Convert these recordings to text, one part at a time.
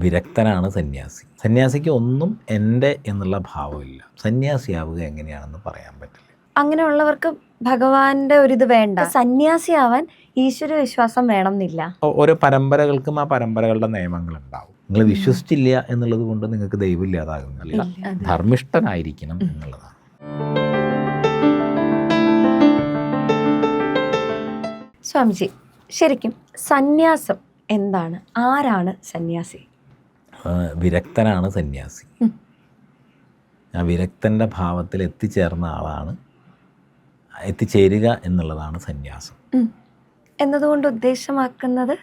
വിരക്തനാണ് സന്യാസി. സന്യാസിക്ക് ഒന്നും എൻ്റെ എന്നുള്ള ഭാവമില്ല. സന്യാസിയാവുക എങ്ങനെയാണെന്ന് പറയാൻ പറ്റില്ല. അങ്ങനെയുള്ളവർക്ക് ഭഗവാന്റെ ഒരിത് വേണ്ട. സന്യാസിയാവാൻ ഈശ്വര വിശ്വാസം വേണം എന്നില്ല. ഓരോ പരമ്പരകൾക്കും ആ പരമ്പരകളുടെ നിയമങ്ങളുണ്ടാവും. നിങ്ങൾ വിശ്വസിച്ചില്ല എന്നുള്ളത് കൊണ്ട് നിങ്ങൾക്ക് ദൈവം ഇല്ലാതാകുന്നില്ല. ധർമ്മിഷ്ഠനായിരിക്കണം എന്നുള്ളതാണ്. സ്വാമിജി, ശരിക്കും സന്യാസം എന്താണ്? ആരാണ് സന്യാസി? വിരക്തനാണ് സന്യാസി. ആ വിരക്തൻ്റെ ഭാവത്തിൽ എത്തിച്ചേർന്ന ആളാണ്, എത്തിച്ചേരുക എന്നുള്ളതാണ് സന്യാസം എന്നതുകൊണ്ട് ഉദ്ദേശമാക്കുന്നത്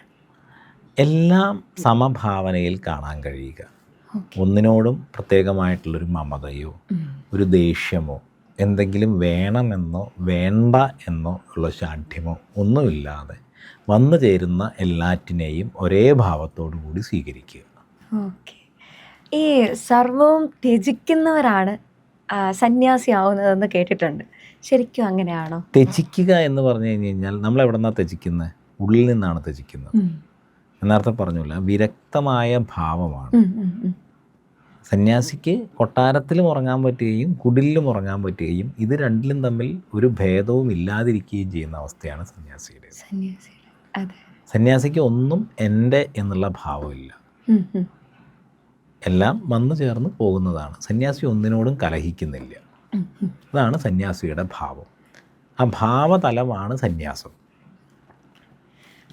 എല്ലാം സമഭാവനയിൽ കാണാൻ കഴിയുക. ഒന്നിനോടും പ്രത്യേകമായിട്ടുള്ളൊരു മമതയോ ഒരു ദേഷ്യമോ എന്തെങ്കിലും വേണമെന്നോ വേണ്ട എന്നോ ഉള്ള ശാഠ്യമോ ഒന്നുമില്ലാതെ വന്നു ചേരുന്ന എല്ലാറ്റിനെയും ഒരേ ഭാവത്തോടു കൂടി സ്വീകരിക്കുക. ഓക്കെ. ഈ സർവവും ത്യജിക്കുന്നവരാണ് സന്യാസിയാവുന്നതെന്ന് കേട്ടിട്ടുണ്ട്. ശരിക്കും അങ്ങനെയാണോ? ത്യജിക്കുക എന്ന് പറഞ്ഞു കഴിഞ്ഞാൽ നമ്മൾ എവിടെ നിന്നാണ് ത്യജിക്കുന്നത്? ഉള്ളിൽ നിന്നാണ് ത്യജിക്കുന്നത്. എന്നർത്ഥം പറഞ്ഞില്ല, വിരക്തമായ ഭാവമാണ്. സന്യാസിക്ക് കൊട്ടാരത്തിലും ഉറങ്ങാൻ പറ്റുകയും കുടിലിലും ഉറങ്ങാൻ പറ്റുകയും ഇത് രണ്ടിലും തമ്മിൽ ഒരു ഭേദവും ഇല്ലാതിരിക്കുകയും ചെയ്യുന്ന അവസ്ഥയാണ് സന്യാസിയുടെ. സന്യാസിക്ക് ഒന്നും എൻ്റെ എന്നുള്ള ഭാവമില്ല. എല്ലാം വന്നു ചേർന്ന് പോകുന്നതാണ്. സന്യാസി ഒന്നിനോടും കലഹിക്കുന്നില്ല. അതാണ് സന്യാസിയുടെ ഭാവം. ആ ഭാവതലമാണ് സന്യാസം.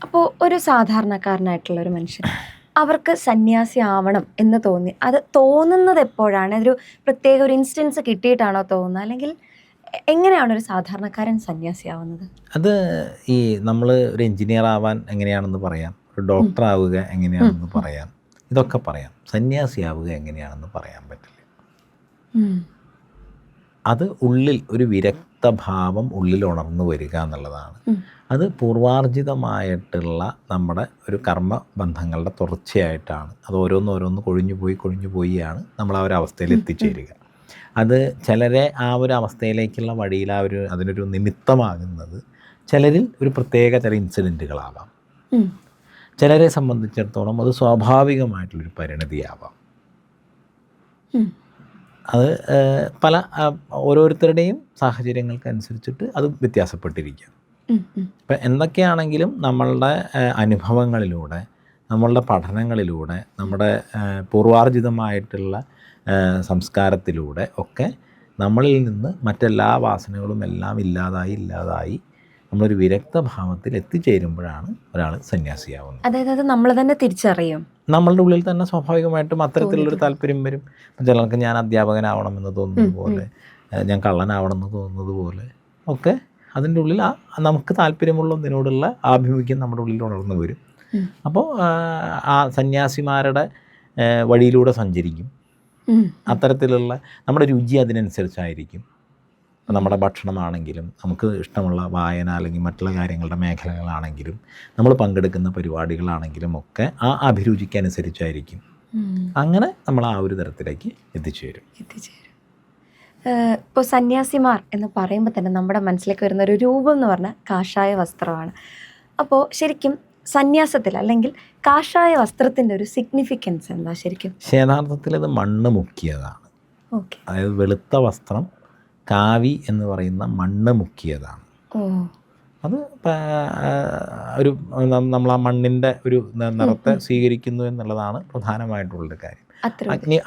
അപ്പോൾ ഒരു സാധാരണക്കാരനായിട്ടുള്ള ഒരു മനുഷ്യൻ അവർക്ക് സന്യാസി ആവണം എന്ന് തോന്നി, അത് തോന്നുന്നത് എപ്പോഴാണ്? അതൊരു പ്രത്യേക ഒരു ഇൻസ്റ്റൻസ് കിട്ടിയിട്ടാണോ തോന്നുന്നത്, അല്ലെങ്കിൽ എങ്ങനെയാണ് ഒരു സാധാരണക്കാരൻ സന്യാസി ആവുന്നത്? അത് ഈ നമ്മൾ ഒരു എഞ്ചിനീയർ ആവാൻ എങ്ങനെയാണെന്ന് പറയാം, ഒരു ഡോക്ടർ ആവുക എങ്ങനെയാണെന്ന് പറയാം, ഇതൊക്കെ പറയാം. സന്യാസിയാവുക എങ്ങനെയാണെന്ന് പറയാൻ പറ്റില്ല. അത് ഉള്ളിൽ ഒരു വിരക്തഭാവം ഉള്ളിൽ ഉണർന്നു വരിക എന്നുള്ളതാണ്. അത് പൂർവാർജിതമായിട്ടുള്ള നമ്മുടെ ഒരു കർമ്മബന്ധങ്ങളുടെ തുടർച്ചയായിട്ടാണ്. അത് ഓരോന്നോരോന്ന് കൊഴിഞ്ഞു പോയിയാണ് നമ്മൾ ആ ഒരു അവസ്ഥയിൽ എത്തിച്ചേരുക. അത് ചിലരെ ആ ഒരു അവസ്ഥയിലേക്കുള്ള വഴിയിൽ അതിനൊരു നിമിത്തമാകുന്നത് ചിലരിൽ ഒരു പ്രത്യേക ചില ഇൻസിഡൻറ്റുകളാവാം. ചിലരെ സംബന്ധിച്ചിടത്തോളം അത് സ്വാഭാവികമായിട്ടുള്ളൊരു പരിണതിയാവാം. അത് പല ഓരോരുത്തരുടെയും സാഹചര്യങ്ങൾക്കനുസരിച്ചിട്ട് അത് വ്യത്യാസപ്പെട്ടിരിക്കാം. ഇപ്പം എന്തൊക്കെയാണെങ്കിലും നമ്മളുടെ അനുഭവങ്ങളിലൂടെ, നമ്മളുടെ പഠനങ്ങളിലൂടെ, നമ്മുടെ പൂർവാർജിതമായിട്ടുള്ള സംസ്കാരത്തിലൂടെ ഒക്കെ നമ്മളിൽ നിന്ന് മറ്റെല്ലാ വാസനകളും എല്ലാം ഇല്ലാതായി നമ്മളൊരു വിരക്തഭാവത്തിൽ എത്തിച്ചേരുമ്പോഴാണ് ഒരാൾ സന്യാസിയാവുന്നത്. അതായത് അത് നമ്മൾ തന്നെ തിരിച്ചറിയും. നമ്മളുടെ ഉള്ളിൽ തന്നെ സ്വാഭാവികമായിട്ടും അത്തരത്തിലുള്ളൊരു താല്പര്യം വരും. ചിലർക്ക് ഞാൻ അധ്യാപകനാവണമെന്ന് തോന്നുന്നത് പോലെ, ഞാൻ കള്ളനാവണമെന്ന് തോന്നുന്നത് പോലെ ഒക്കെ അതിൻ്റെ ഉള്ളിൽ നമുക്ക് താല്പര്യമുള്ള ഒന്നിനോടുള്ള ആഭിമുഖ്യം നമ്മുടെ ഉള്ളിൽ ഉണർന്നു വരും. അപ്പോൾ ആ സന്യാസിമാരുടെ വഴിയിലൂടെ സഞ്ചരിക്കും. അത്തരത്തിലുള്ള നമ്മുടെ രുചി അതിനനുസരിച്ചായിരിക്കും. നമ്മുടെ ഭക്ഷണമാണെങ്കിലും, നമുക്ക് ഇഷ്ടമുള്ള വായന അല്ലെങ്കിൽ മറ്റുള്ള കാര്യങ്ങളുടെ മേഖലകളാണെങ്കിലും, നമ്മൾ പങ്കെടുക്കുന്ന പരിപാടികളാണെങ്കിലും ഒക്കെ ആ അഭിരുചിക്കനുസരിച്ചായിരിക്കും. അങ്ങനെ നമ്മൾ ആ ഒരു തരത്തിലേക്ക് എത്തിച്ചേരും. ഇപ്പോൾ സന്യാസിമാർ എന്ന് പറയുമ്പോൾ തന്നെ നമ്മുടെ മനസ്സിലേക്ക് വരുന്ന ഒരു രൂപം എന്ന് പറഞ്ഞാൽ കാഷായ വസ്ത്രമാണ്. അപ്പോൾ ശരിക്കും സന്യാസത്തിൽ അല്ലെങ്കിൽ കാഷായ വസ്ത്രത്തിൻ്റെ ഒരു സിഗ്നിഫിക്കൻസ് എന്താ ശരിക്കും? യഥാർത്ഥത്തിൽ അത് മണ്ണ് മുക്കിയതാണ്. അതായത് വെളുത്ത വസ്ത്രം, കാവി എന്ന് പറയുന്ന മണ്ണ് മുക്കിയതാണ്. അത് ഒരു നമ്മൾ ആ മണ്ണിൻ്റെ ഒരു നിറത്തെ സ്വീകരിക്കുന്നു എന്നുള്ളതാണ് പ്രധാനമായിട്ടുള്ളൊരു കാര്യം.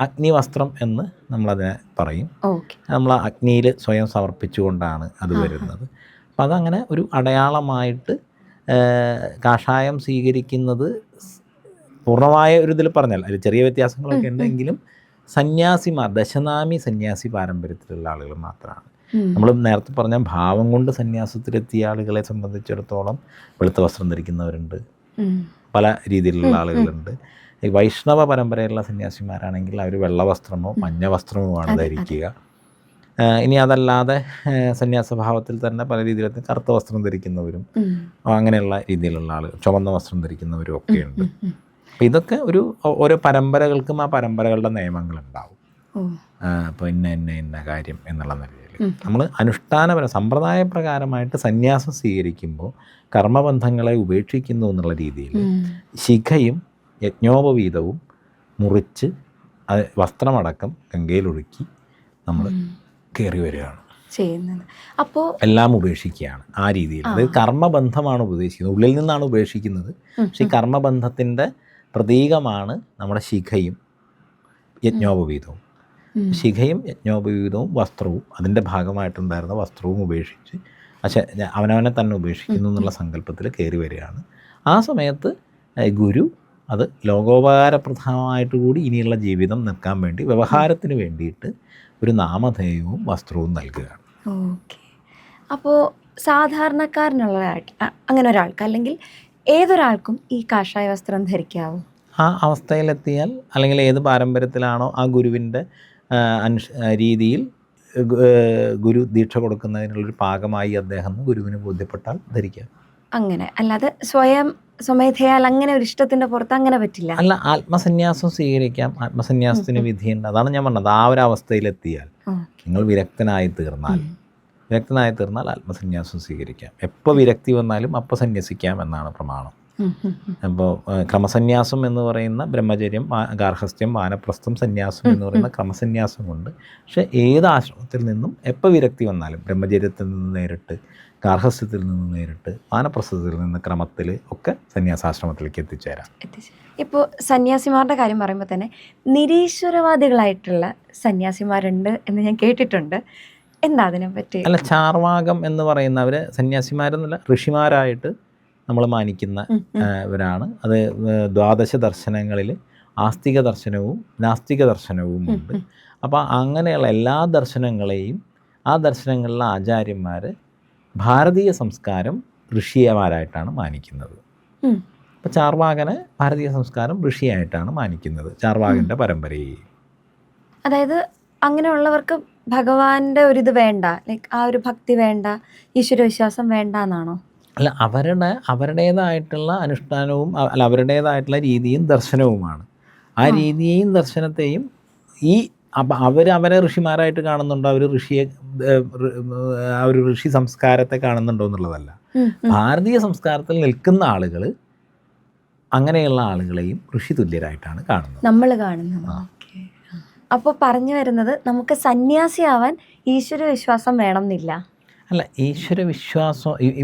അഗ്നിവസ്ത്രം എന്ന് നമ്മളതിനെ പറയും. നമ്മൾ ആ അഗ്നിയിൽ സ്വയം സമർപ്പിച്ചുകൊണ്ടാണ് അത് വരുന്നത്. അപ്പം അതങ്ങനെ ഒരു അടയാളമായിട്ട് കാഷായം സ്വീകരിക്കുന്നത് പൂർണ്ണമായ ഒരു ഇതിൽ പറഞ്ഞാൽ അതിൽ ചെറിയ വ്യത്യാസങ്ങളൊക്കെ ഉണ്ടെങ്കിലും സന്യാസിമാർ, ദശനാമി സന്യാസി പാരമ്പര്യത്തിലുള്ള ആളുകൾ മാത്രമാണ്. നമ്മൾ നേരത്തെ പറഞ്ഞ ഭാവം കൊണ്ട് സന്യാസത്തിലെത്തിയ ആളുകളെ സംബന്ധിച്ചിടത്തോളം വെളുത്ത വസ്ത്രം ധരിക്കുന്നവരുണ്ട്, പല രീതിയിലുള്ള ആളുകളുണ്ട്. ഈ വൈഷ്ണവ പരമ്പരയിലുള്ള സന്യാസിമാരാണെങ്കിൽ അവർ വെള്ള വസ്ത്രമോ മഞ്ഞ വസ്ത്രമോ ധരിക്കുക. ഇനി അതല്ലാതെ സന്യാസഭാവത്തിൽ തന്നെ പല രീതിയിലും കറുത്ത വസ്ത്രം ധരിക്കുന്നവരും അങ്ങനെയുള്ള രീതിയിലുള്ള ആളുകൾ, ചുവന്ന വസ്ത്രം ധരിക്കുന്നവരും ഒക്കെയുണ്ട്. അപ്പം ഇതൊക്കെ ഓരോ പരമ്പരകൾക്കും ആ പരമ്പരകളുടെ നിയമങ്ങളുണ്ടാവും. അപ്പോൾ ഇന്ന കാര്യം എന്നുള്ള നിലയിൽ നമ്മൾ അനുഷ്ഠാനപരം സമ്പ്രദായപ്രകാരമായിട്ട് സന്യാസം സ്വീകരിക്കുമ്പോൾ കർമ്മബന്ധങ്ങളെ ഉപേക്ഷിക്കുന്നു എന്നുള്ള രീതിയിൽ ശിഖയും യജ്ഞോപവീതവും മുറിച്ച് അത് വസ്ത്രമടക്കം ഗംഗയിലൊഴുക്കി നമ്മൾ കയറി വരികയാണ് ചെയ്യുന്നത്. അപ്പോൾ എല്ലാം ഉപേക്ഷിക്കുകയാണ് ആ രീതിയിൽ. അതായത് കർമ്മബന്ധമാണ് ഉപദേശിക്കുന്നത്, ഉള്ളിൽ നിന്നാണ് ഉപേക്ഷിക്കുന്നത്. പക്ഷേ ഈ കർമ്മബന്ധത്തിൻ്റെ പ്രതീകമാണ് നമ്മുടെ ശിഖയും യജ്ഞോപവീതവും. ശിഖയും യജ്ഞോപവീതവും വസ്ത്രവും അതിൻ്റെ ഭാഗമായിട്ടുണ്ടായിരുന്ന വസ്ത്രവും ഉപേക്ഷിച്ച് അവനവനെ തന്നെ ഉപേക്ഷിക്കുന്നു എന്നുള്ള സങ്കല്പത്തിൽ കയറി വരികയാണ്. ആ സമയത്ത് ഗുരു അത് ലോകോപകാരപ്രദമായിട്ട് കൂടി ഇനിയുള്ള ജീവിതം നിൽക്കാൻ വേണ്ടി വ്യവഹാരത്തിന് വേണ്ടിയിട്ട് ഒരു നാമധേയവും വസ്ത്രവും നൽകുകയാണ്. ഓക്കെ. അപ്പോൾ സാധാരണക്കാരനുള്ള അങ്ങനെ ഒരാൾക്ക് അല്ലെങ്കിൽ ഏതൊരാൾക്കും ഈ കാഷായ വസ്ത്രം ധരിക്കാവോ? ആ അവസ്ഥയിലെത്തിയാൽ, അല്ലെങ്കിൽ ഏത് പാരമ്പര്യത്തിലാണോ ആ ഗുരുവിൻ്റെ രീതിയിൽ ഗുരു ദീക്ഷ കൊടുക്കുന്നതിനുള്ളൊരു പാകമായി അദ്ദേഹം ഗുരുവിന് ബോധ്യപ്പെട്ടാൽ ധരിക്കാം. അങ്ങനെ അല്ലാതെ സ്വമേധയാൽ അങ്ങനെ ഒരു ഇഷ്ടത്തിൻ്റെ പുറത്ത് അങ്ങനെ പറ്റില്ല. അല്ല, ആത്മസന്യാസം സ്വീകരിക്കാം. ആത്മസന്യാസത്തിന് വിധിയുണ്ട്. അതാണ് ഞാൻ പറഞ്ഞത്. ആ ഒരു അവസ്ഥയിലെത്തിയാൽ, നിങ്ങൾ വിരക്തനായി തീർന്നാൽ ആത്മസന്യാസം സ്വീകരിക്കാം. എപ്പോൾ വിരക്തി വന്നാലും അപ്പോൾ സന്യസിക്കാം എന്നാണ് പ്രമാണം. അപ്പോൾ ക്രമസന്യാസം എന്ന് പറയുന്ന ബ്രഹ്മചര്യം, ഗാർഹസ്ഥ്യം, വാനപ്രസ്ഥം, സന്യാസം എന്ന് പറയുന്ന ക്രമസന്യാസം കൊണ്ട്. പക്ഷേ ഏത് ആശ്രമത്തിൽ നിന്നും എപ്പോൾ വിരക്തി വന്നാലും, ബ്രഹ്മചര്യത്തിൽ നിന്ന് നേരിട്ട്, ഗാർഹസ്ഥ്യത്തിൽ നിന്ന് നേരിട്ട്, വാനപ്രസ്ഥത്തിൽ നിന്ന് ക്രമത്തിൽ ഒക്കെ സന്യാസാശ്രമത്തിലേക്ക് എത്തിച്ചേരാം. ഇപ്പോൾ സന്യാസിമാരുടെ കാര്യം പറയുമ്പോൾ തന്നെ നിരീശ്വരവാദികളായിട്ടുള്ള സന്യാസിമാരുണ്ട് എന്ന് ഞാൻ കേട്ടിട്ടുണ്ട്. എന്താ അതിനെ പറ്റി? അല്ല, ചാർവാകം എന്ന് പറയുന്നവർ സന്യാസിമാരെന്നല്ല, ഋഷിമാരായിട്ട് നമ്മൾ മാനിക്കുന്ന ഇവരാണ്. അത് ദ്വാദശ ദർശനങ്ങളിൽ ആസ്തിക ദർശനവും നാസ്തിക ദർശനവും ഉണ്ട്. അപ്പോൾ അങ്ങനെയുള്ള എല്ലാ ദർശനങ്ങളെയും, ആ ദർശനങ്ങളിലെ ആചാര്യന്മാർ ഭാരതീയ സംസ്കാരം ഋഷിയമാരായിട്ടാണ് മാനിക്കുന്നത്. അപ്പോൾ ചാർവാകനെ ഭാരതീയ സംസ്കാരം ഋഷിയായിട്ടാണ് മാനിക്കുന്നത്, ചാർവാകൻ്റെ പരമ്പരയെ. അതായത് അങ്ങനെയുള്ളവർക്ക് ഭഗവാന്റെ ഒരിത് വേണ്ട, ലൈക്ക് ആ ഒരു ഭക്തി വേണ്ട, ഈശ്വരവിശ്വാസം വേണ്ട എന്നാണോ? അല്ല, അവരുടേതായിട്ടുള്ള അനുഷ്ഠാനവും അവരുടേതായിട്ടുള്ള രീതിയും ദർശനവുമാണ്. ആ രീതിയെയും ദർശനത്തെയും അവരെ ഋഷിമാരായിട്ട് കാണുന്നുണ്ടോ, അവർ ഋഷി സംസ്കാരത്തെ കാണുന്നുണ്ടോ എന്നുള്ളതല്ല. ഭാരതീയ സംസ്കാരത്തിൽ നിൽക്കുന്ന ആളുകൾ അങ്ങനെയുള്ള ആളുകളെയും ഋഷി തുല്യരായിട്ടാണ് കാണുന്നത്, നമ്മൾ കാണുന്നത്. അപ്പോൾ പറഞ്ഞു വരുന്നത് നമുക്ക് സന്യാസിയാവാൻ ഈശ്വര വിശ്വാസം വേണമെന്നില്ല. അല്ല, ഈശ്വര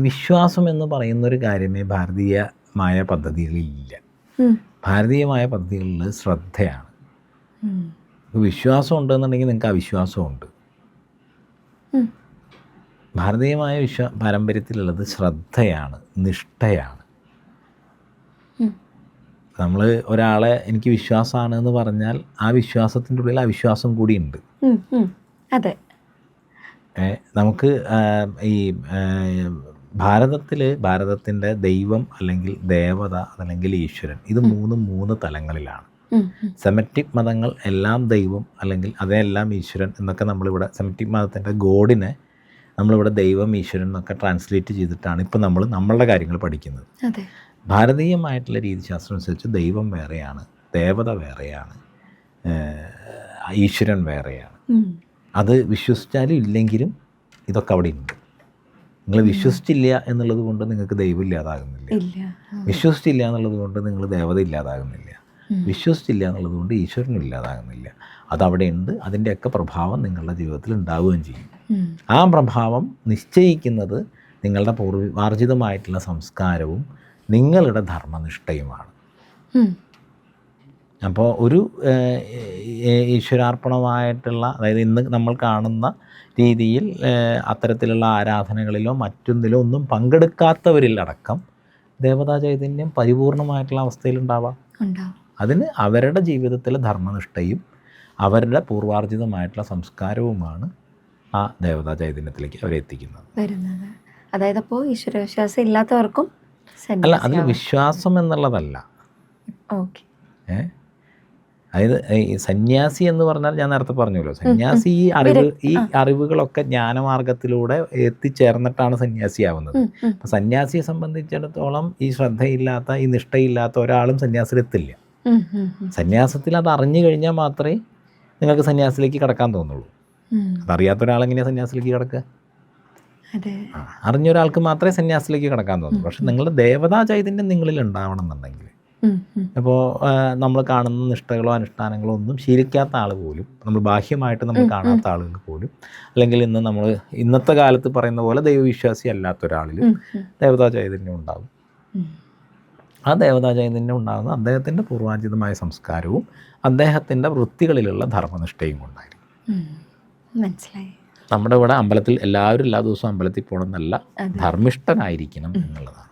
വിശ്വാസം എന്ന് പറയുന്നൊരു കാര്യമേ ഭാരതീയമായ പദ്ധതികളിലില്ല. ഭാരതീയമായ പദ്ധതികളിൽ ശ്രദ്ധയാണ്. വിശ്വാസം ഉണ്ടെന്നുണ്ടെങ്കിൽ നിങ്ങൾക്ക് അവിശ്വാസമുണ്ട്. ഭാരതീയമായ പാരമ്പര്യത്തിലുള്ളത് ശ്രദ്ധയാണ്, നിഷ്ഠയാണ്. നമ്മൾ ഒരാളെ എനിക്ക് വിശ്വാസമാണ് എന്ന് പറഞ്ഞാൽ ആ വിശ്വാസത്തിൻ്റെ ഉള്ളിൽ അവിശ്വാസം കൂടിയുണ്ട്. അതെ. നമുക്ക് ഈ ഭാരതത്തിൻ്റെ ദൈവം അല്ലെങ്കിൽ ദേവത അല്ലെങ്കിൽ ഈശ്വരൻ, ഇത് മൂന്ന് തലങ്ങളിലാണ്. സെമറ്റിക് മതങ്ങൾ എല്ലാം ദൈവം അല്ലെങ്കിൽ അതെല്ലാം ഈശ്വരൻ എന്നൊക്കെ നമ്മളിവിടെ സെമറ്റിക് മതത്തിൻ്റെ ഗോഡിനെ നമ്മളിവിടെ ദൈവം, ഈശ്വരൻ എന്നൊക്കെ ട്രാൻസ്ലേറ്റ് ചെയ്തിട്ടാണ് ഇപ്പോൾ നമ്മളുടെ കാര്യങ്ങൾ പഠിക്കുന്നത്. ഭാരതീയമായിട്ടുള്ള രീതിശാസ്ത്രം അനുസരിച്ച് ദൈവം വേറെയാണ്, ദേവത വേറെയാണ്, ഈശ്വരൻ വേറെയാണ്. അത് വിശ്വസിച്ചാലും ഇല്ലെങ്കിലും ഇതൊക്കെ അവിടെ ഉണ്ട്. നിങ്ങൾ വിശ്വസിച്ചില്ല എന്നുള്ളത് കൊണ്ട് നിങ്ങൾക്ക് ദൈവം ഇല്ലാതാകുന്നില്ല, വിശ്വസിച്ചില്ല എന്നുള്ളത് കൊണ്ട് നിങ്ങൾ ദേവത ഇല്ലാതാകുന്നില്ല, വിശ്വസിച്ചില്ല എന്നുള്ളത് കൊണ്ട് ഈശ്വരനും ഇല്ലാതാകുന്നില്ല. അതവിടെ ഉണ്ട്. അതിൻ്റെയൊക്കെ പ്രഭാവം നിങ്ങളുടെ ജീവിതത്തിൽ ഉണ്ടാവുകയും ചെയ്യും. ആ പ്രഭാവം നിശ്ചയിക്കുന്നത് നിങ്ങളുടെ പൂർവാർജിതമായിട്ടുള്ള സംസ്കാരവും നിങ്ങളുടെ ധർമ്മനിഷ്ഠയുമാണ്. അപ്പോൾ ഒരു ഈശ്വരാർപ്പണമായിട്ടുള്ള, അതായത് ഇന്ന് നമ്മൾ കാണുന്ന രീതിയിൽ അത്തരത്തിലുള്ള ആരാധനകളിലോ മറ്റൊന്നിലോ ഒന്നും പങ്കെടുക്കാത്തവരിൽ അടക്കം ദേവതാ ചൈതന്യം പരിപൂർണമായിട്ടുള്ള അവസ്ഥയിലുണ്ടാവാം. അതിന് അവരുടെ ജീവിതത്തിലെ ധർമ്മനിഷ്ഠയും അവരുടെ പൂർവാർജിതമായിട്ടുള്ള സംസ്കാരവുമാണ് ആ ദേവതാ ചൈതന്യത്തിലേക്ക് അവരെ എത്തിക്കുന്നത്. അതായത് അപ്പോൾ ഈശ്വരവിശ്വാസം ഇല്ലാത്തവർക്കും അല്ല, അതിൽ വിശ്വാസം എന്നുള്ളതല്ല. അതായത് ഈ സന്യാസി എന്ന് പറഞ്ഞാൽ ഞാൻ നേരത്തെ പറഞ്ഞല്ലോ, സന്യാസി ഈ അറിവുകളൊക്കെ ജ്ഞാനമാർഗത്തിലൂടെ എത്തിച്ചേർന്നിട്ടാണ് സന്യാസിയാവുന്നത്. അപ്പം സന്യാസിയെ സംബന്ധിച്ചിടത്തോളം ഈ ശ്രദ്ധയില്ലാത്ത, ഈ നിഷ്ഠയില്ലാത്ത ഒരാളും സന്യാസത്തിലെത്തില്ല. സന്യാസത്തിൽ അത് അറിഞ്ഞു കഴിഞ്ഞാൽ മാത്രമേ നിങ്ങൾക്ക് സന്യാസത്തിലേക്ക് കടക്കാൻ തോന്നുള്ളൂ. അതറിയാത്ത ഒരാളെങ്ങനെയാണ് സന്യാസത്തിലേക്ക് കിടക്കുക? അറിഞ്ഞ ഒരാൾക്ക് മാത്രമേ സന്യാസത്തിലേക്ക് കടക്കാൻ തോന്നുള്ളൂ. പക്ഷെ നിങ്ങളുടെ ദേവതാ ചൈതന്യം നിങ്ങളിൽ ഉണ്ടാവണം എന്നുണ്ടെങ്കിൽ, ഇപ്പോൾ നമ്മൾ കാണുന്ന നിഷ്ഠകളോ അനുഷ്ഠാനങ്ങളോ ഒന്നും ശീലിക്കാത്ത ആൾ പോലും, നമ്മൾ ബാഹ്യമായിട്ട് നമ്മൾ കാണാത്ത ആളുകൾ പോലും, അല്ലെങ്കിൽ ഇന്നത്തെ കാലത്ത് പറയുന്ന പോലെ ദൈവവിശ്വാസി അല്ലാത്ത ഒരാളിൽ ദേവതാ ചൈതന്യം ഉണ്ടാകും. ആ ദേവതാ ചൈതന്യം ഉണ്ടാകുന്ന അദ്ദേഹത്തിൻ്റെ പൂർവാർജിതമായ സംസ്കാരവും അദ്ദേഹത്തിൻ്റെ വൃത്തികളിലുള്ള ധർമ്മനിഷ്ഠയും കൊണ്ടായിരിക്കും. മനസ്സിലായി. നമ്മുടെ ഇവിടെ അമ്പലത്തിൽ എല്ലാവരും എല്ലാ ദിവസവും അമ്പലത്തിൽ പോകണമെന്നല്ല, ധർമ്മിഷ്ഠനായിരിക്കണം എന്നുള്ളതാണ്.